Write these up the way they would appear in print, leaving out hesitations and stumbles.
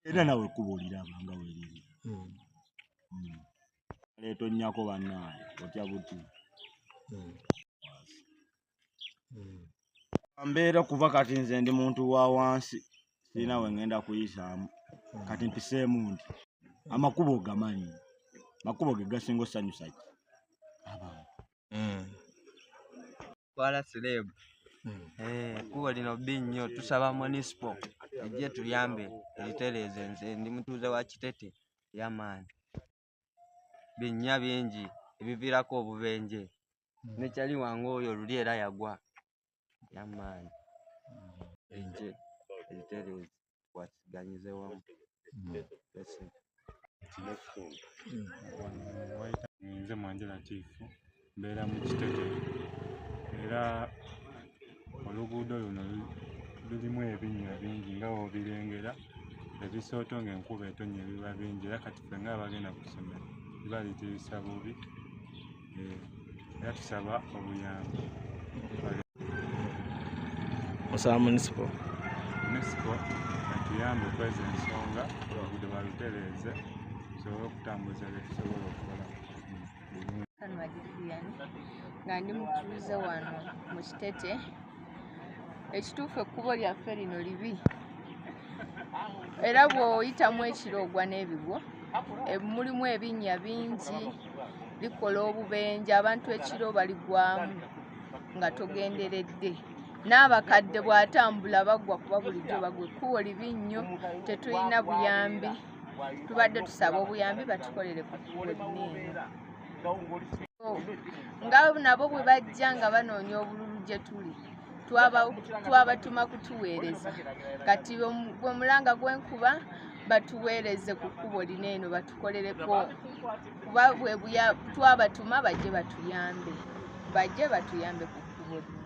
Era nawe kubuulira abanga weeriri. Leeto nnyako bannaaye otya buti. Mbeera kuva kati nze ndi muntu wa wansi sirina we ngenda kuyisaamu kati mpiseemu nti amakubo gamanyi makubo ge gasinga osanyusa ki abantu. Twala Serebu kubo lino bbi nnyo tusaba municipal ejje tuyambe eritereeze. Nze ndi mutuuze wa Kitete y'amaanyi binnya bingi ebiviirako obubenje nekyali wange oyo luli era yagwa y'amaanyi ejje eritereeze twasiganyize wamu. Nze Mwanjala Latifu mbeera mu Kitete era oluguudo luno lulimu ebinnya bingi nga bw'obirengera ebisooto ng'enkuba etonnya biba bingi era kati ffe ng'abagenda ku ssomero biba lituyisa bubi era tusaba obuyambi. Osaba municipal atuyambe okweza ensonga oluguudo balutereeze tusobole okutambuza bye tusobola okukola. Nga ndi mutuuze wano mu Kitete. Ekituufu ekkubo lyaffe lino libi era bw'oyitamu ekiro ogwa n'ebigwo. Mulimu ebinnya bingi likola obubenje abantu ekiro baligwamu nga togenderedde. N'abakadde bw'atambula bagwa kuba bulijjo bagwa. Ekkubo libi nnyo tetulina buyambi. Tubadde tusaba obuyambi batukolere ku kkubo lino eno. Nga nabo bwe bajja nga banoonya obululu gye tuli twabatuma kutuweereza. Kati bwe mulanga gw'enkuba batuweereze ku kkubo lino eno batukolereko kuba twabatuma bajje batuyambe ku kkubo lino.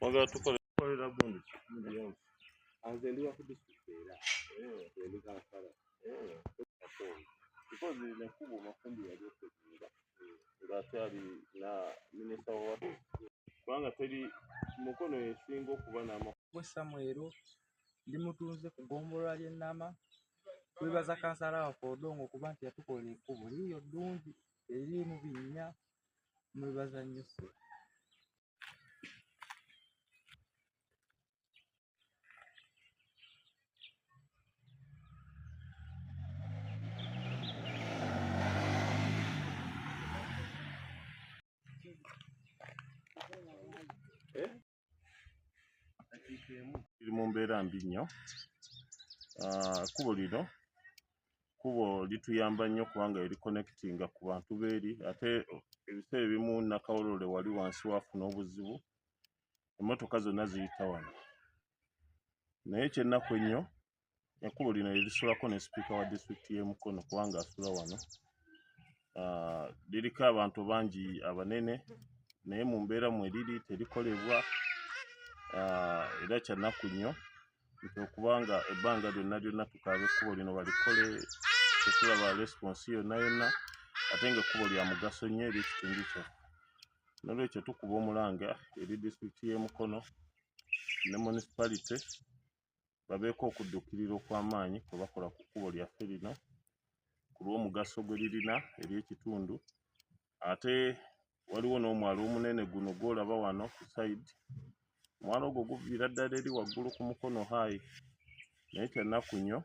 Mwagala tukolera gundi anze ndi waku disitulikiti era ndi Kampala because nekuba makumbi yali okuzinga ng'akyali na minisita wa kubanga teri mukono esinga okuba n'amakubo. Samwero ndi mutuuze ku ggombolola ly'e Nama. Twebaza kansala waffe Odongo kuba nti yatukolera ekkubo liiyo ddungi eririmu binnya. Mwebaza nnyo sse. Turi mu mbeera mbi nnyo. Kkubo lino kkubo lituyamba nnyo kubanga eri connectinga ku bantu beeri ate ebiseera ebimu Nakawolole wali wansi wafuna obuzibu emmotoka zonna ziyita wano. Naye ekyennaku ennyo ekkubo lino lirisulako ne sipiika wa disitulikiti y'e Mukono kubanga asula wano. Liriko abantu bangi abanene naye mu mbeera mwe liri terikolebwa era kyannaku nnyo nti okubanga ebbanga lyonna tukaaba ekkubo lino balikole tetulaba response yonna ate ng'ekkubo lya mugaso nnyo eri ekitundu kyaffe. N'olwekyo tukuba omulanga eri disitulikiti y'e Mukono ne municipality babeeko okuddukirira okw'amaanyi kwe bakola ku kkubo lyaffe lino ku lw'omugaso gwe lirina eri ekitundu. Ate waliwo n'omwalo omunene guno gw'olaba wano ku sayidi. Omwalo ogwo guviira ddala eri waggulu ku Mukono High. Naye kyannaku nnyo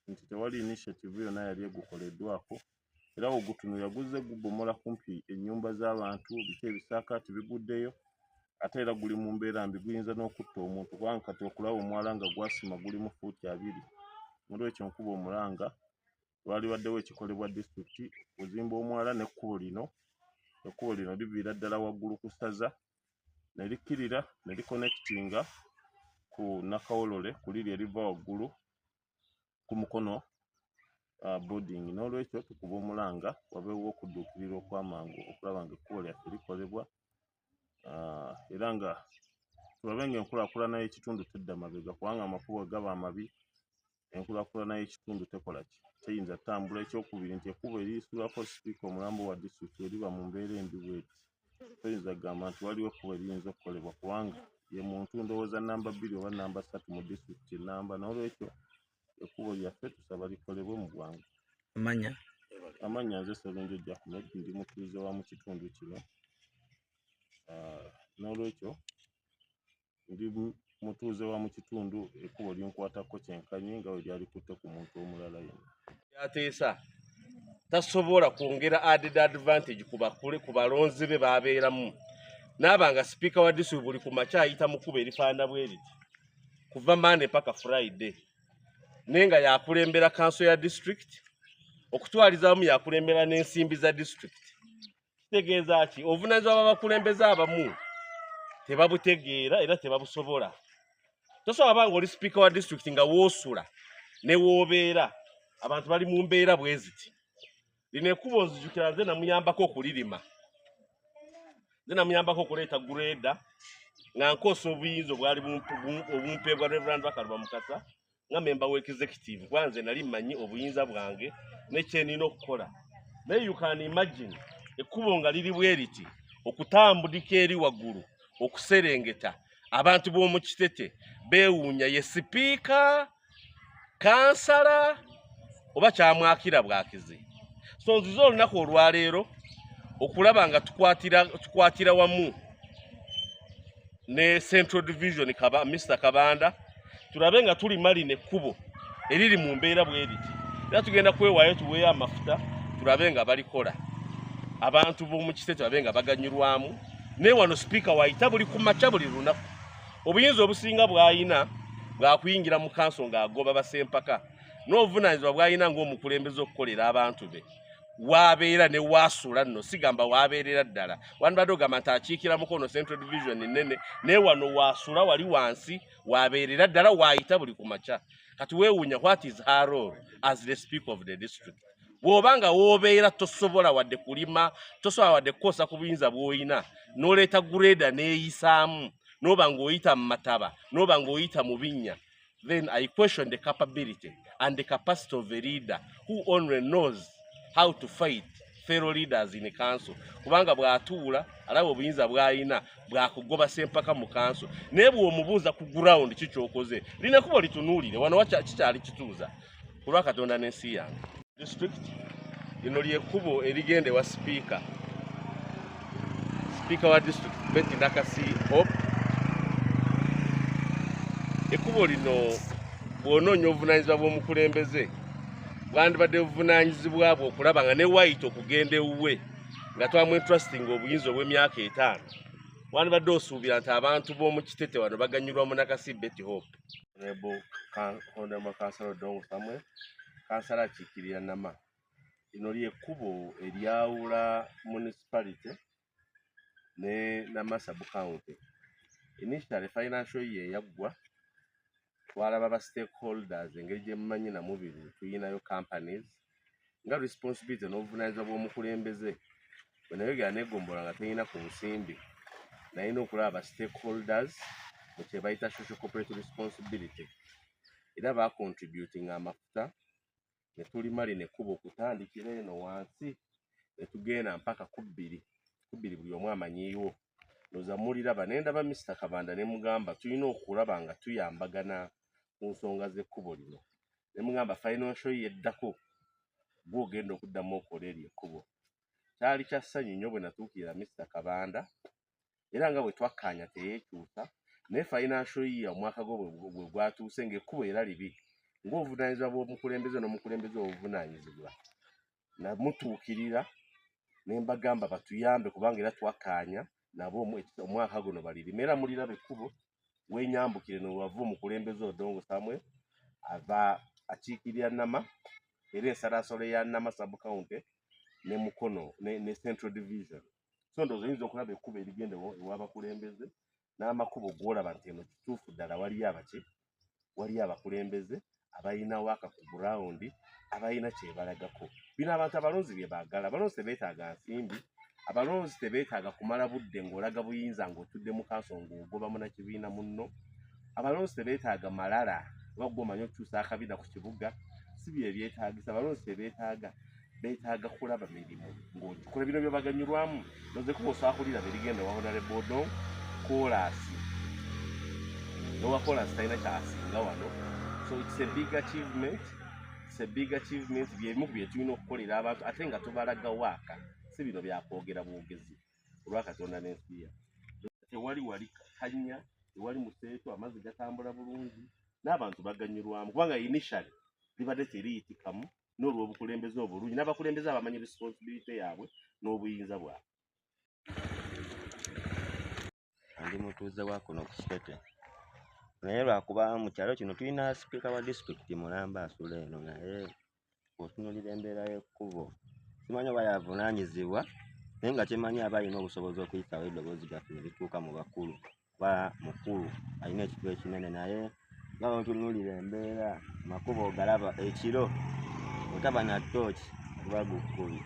nti tewali initiative yonna yali egukoleddwako era wogutunulira guzze gubomola kumpi ennyumba z'abantu biki ebisaakaati biguddeyo ate era guli mu mbeera mbi guyinza n'okutta omuntu kubanga kati okulaba omwala nga gwasima gulimu fuuti 2. N'olwekyo nkuba omulanga lwalibaddewo ekikolebwa disitulikiti okuzimba omwala n'ekkubo lino. Ekkubo lino liviira ddala waggulu ku ssaza ne likkirira ne likonnekitinga ku Nakawolole ku liri eriva waggulu ku mukono boarding n'olwekyo tukuba omulanga wabeewo okudduukirira okw'amangu okulaba nga ekkubo lyaffe likolebwa era nga tulabe ng'enkulaakulana y'ekitundu tedda mabega kubanga amakubo gaba amabi enkulaakulana y'ekitundu tekola ki teyinza ttambula. Ekyokubiri nti ekkubo eriyisibwako sipiika omulambo wa disitulikiti eriba mu mbeera embi bweti toyinza kugamba nti waliwo ekkubo eriyinza okukolebwa kubanga ye muntu ndowooza namba 2 oba namba 3 mu disitulikiti namba. N'olwekyo ekkubo lyaffe tusaba likolebwe mu bwangu. Amanya nze Sserunjo Ahmed ndi mutuuze wa mu kitundu kino n'olwekyo ndi mutuuze wa mu kitundu ekkubo linkwatako kyenkanyi nga we lyalikutte ku muntu omulala yenna. Yateesa tasobola kwongera added advantage ku balonzi be babeeramu n'abanga sipiika wa disitulikiti buli ku makya ayita mu kkubo erifaanana bwe riti kuva Monday paka Friday naye nga yakulembera kanso ya disitulikiti okutwaliza abamu yakulembera n'ensimbi za disitulikiti. Kitegeeza ki obuvunaanyizibwa bw'abakulembeze abamu tebabutegeera era tebabusobola. Tosobola banga oli sipiika wa disitulikiti nga woosula ne woobeera abantu bali mu mbeera bwe ziti. Lino ekkubo nzijukira nze namuyambako okulirima, nze namuyambako okuleeta gureeda nga nkoosa obuyinza obwali obumpeebwa Reverand Bakalwa Mukasa nga memba w'executive kuba nze nali mmanyi obuyinza bwange nekyenina okukola. Naye you can imagine ekkubo nga liri bwe riti okutambulika eri waggulu okuserengeta abantu b'omu Kitete beewuunya ye sipiika kansala oba kyamwakira bwakizi. So nzize olunaku olwaleero okulaba nga tukwatira wamu ne Central Division Mr. Kabanda tulabe nga tulima lino ekkubo eriri mu mbeera bwe riti era tugenda kwewaayo tuweeyo amafuta tulabe nga balikola abantu b'omu Kitete babe nga baganyulwamu. Ne wano sipiika waayita buli ku makya buli lunaku obuyinza obusinga bw'ayina bwakuyingira mu kanso ng'agoba basempaka n'obuvunaanyizibwa bw'ayina ng'omukulembeze okukolera abantu be waabeera ne waasula nno sigamba waabeerera ddala wandibadde ogamba nti akiikira mukono Central Division nnene naye wano waasula wali wansi waabeerera ddala waayita buli ku makya. Kati weewuunya what is her role as the speaker of the district. Bw'obanga woobeera tosobola wadde kulima tosobola wadde kukosa ku buyinza bw'olina n'oleeta gureeda n'eyisaamu n'oba ng'oyita mu mataba n'oba ng'oyita mu binnya, then I question the capability and the capacity of a leader who only knows how to fight fellow leaders in a council. Kubanga bw'atuula alaba obuyinza bw'ayina bwakugoba sempaka mu kanso naye bw'omubuuza ku ground kikyokoze lina kuba litunuulire wano kikyali kituuza ku lwa Katonda n'ensi yange. District lino lyekkubo erigende wa sipiika wa district Betty Nakasi Hope. Ekkubo lino bw'onoonya obuvunaanyizibwa bw'omukulembeze bwandibadde buvunaanyizibwa bwe okulaba nga ne waayita okugenda ewuwe nga twamwentrustinga obuyinza obw'emyaka 5 wandibadde osuubira nti abantu b'omu Kitete wano baganyulwa mu Nakasi Betty Hope. Honorable Councillor Odongo Samuel kansala akiikirira Nama. Lino lyekkubo eryawula municipality ne Nama sub-county. Initially financial year yaggwa twalaba ba stakeholders engeri gye mumanyi namubiri tuyinayo companies nga responsibility n'obuvunaanyizibwa bw'omukulembeze bwe nayogera neegombola nga teyina ku nsimbi nayina okulaba ba stakeholders mu kye bayita social corporate responsibility era bacontributing amafuta ne tulima lino ekkubo okutandikira eno wansi ne tugenda mpaka ku 2 buli omu amanyiiwo noza muliraba ne ndaba Mr. Kabanda ne mugamba tulina okulaba nga tuyambagana ku nsonga z'ekkubo lino ne mugamba financial year eddako gw'ogenda okuddamu okola eryo ekkubo. Kyali kya ssanyu nnyo bwe natuukirira Mr. Kabanda era nga bwe twakkaanya teyeekyusa naye financial year omwaka gwe bwe gwatuuse ng'ekkubo era libi ng'obuvunaanyizibwa bw'omukulembeze n'omukulembeze obuvunaanyizibwa namutuukirira ne mbagamba batuyambe kubanga era twakkaanya nabo omwaka guno balirima era muliraba ekkubo wenyambukire nowava omukulembeze Odongo Samuel ava akiikirira Nama era ensalaasala ya Nama sub-county ne Mukono ne Central Division. So ndowooza oyinza okulaba ekkubo erigende ew'abakulembeze n'amakubo gw'olaba nti eno kituufu ddala waliyo abakulembeze abalina waka ku ground, abalina kye balagako. Bino abantu abalonzi bye baagala. Abalonzi tebeetaaga nsimbi, abalonzi tebeetaaga kumala budde ng'olaga buyinza ng'otudde mu kanso ng'ogoba munnakibiina munno. Abalonzi tebeetaaga malala oba gw'omanyi okukyusa akabina ku kibuga, si bye byetaagisa. Abalonzi tebeetaaga, beetaaga kulaba mirimu ng'ogikola. Bino bye baganyulwamu noze kuba osobola kuliraba erigenda Honorable Odong koolaasi. Nowa koolaasi talina kyasinga wano. So it's a big achievement. It's a big achievement. Byemu bye tulina okukolera abantu ate nga tubalaga waaka. Si bino byakwogera bwogezi. Olwa Katonda n'ensi ya. Tewali wali kanya, tewali museeto, amazzi gatambula bulungi. N'abantu baganyulwamu kubanga initially libadde teriyitikamu n'olw'obukulembeze obulungi n'abakulembeze abamanyi responsibility yaabwe n'obuyinza bwabwe. Ndi mutuuze wa kuno ku Kitete. Naye lwakuba mu kyalo kino tulina sipiika wa disitulikiti Mulamba asula eno, naye bw'otunuulira embeera y'ekkubo simanyi oba yavunaanyizibwa, naye nga kimanyi aba alina obusobozi okuyisawo eddoboozi lyaffe ne lituuka mu bakulu. Ba mukulu alina ekifo ekinene, naye nga bw'otunuulira embeera amakubo ogalaba ekiro otaba na ttooki kuba gukkubye.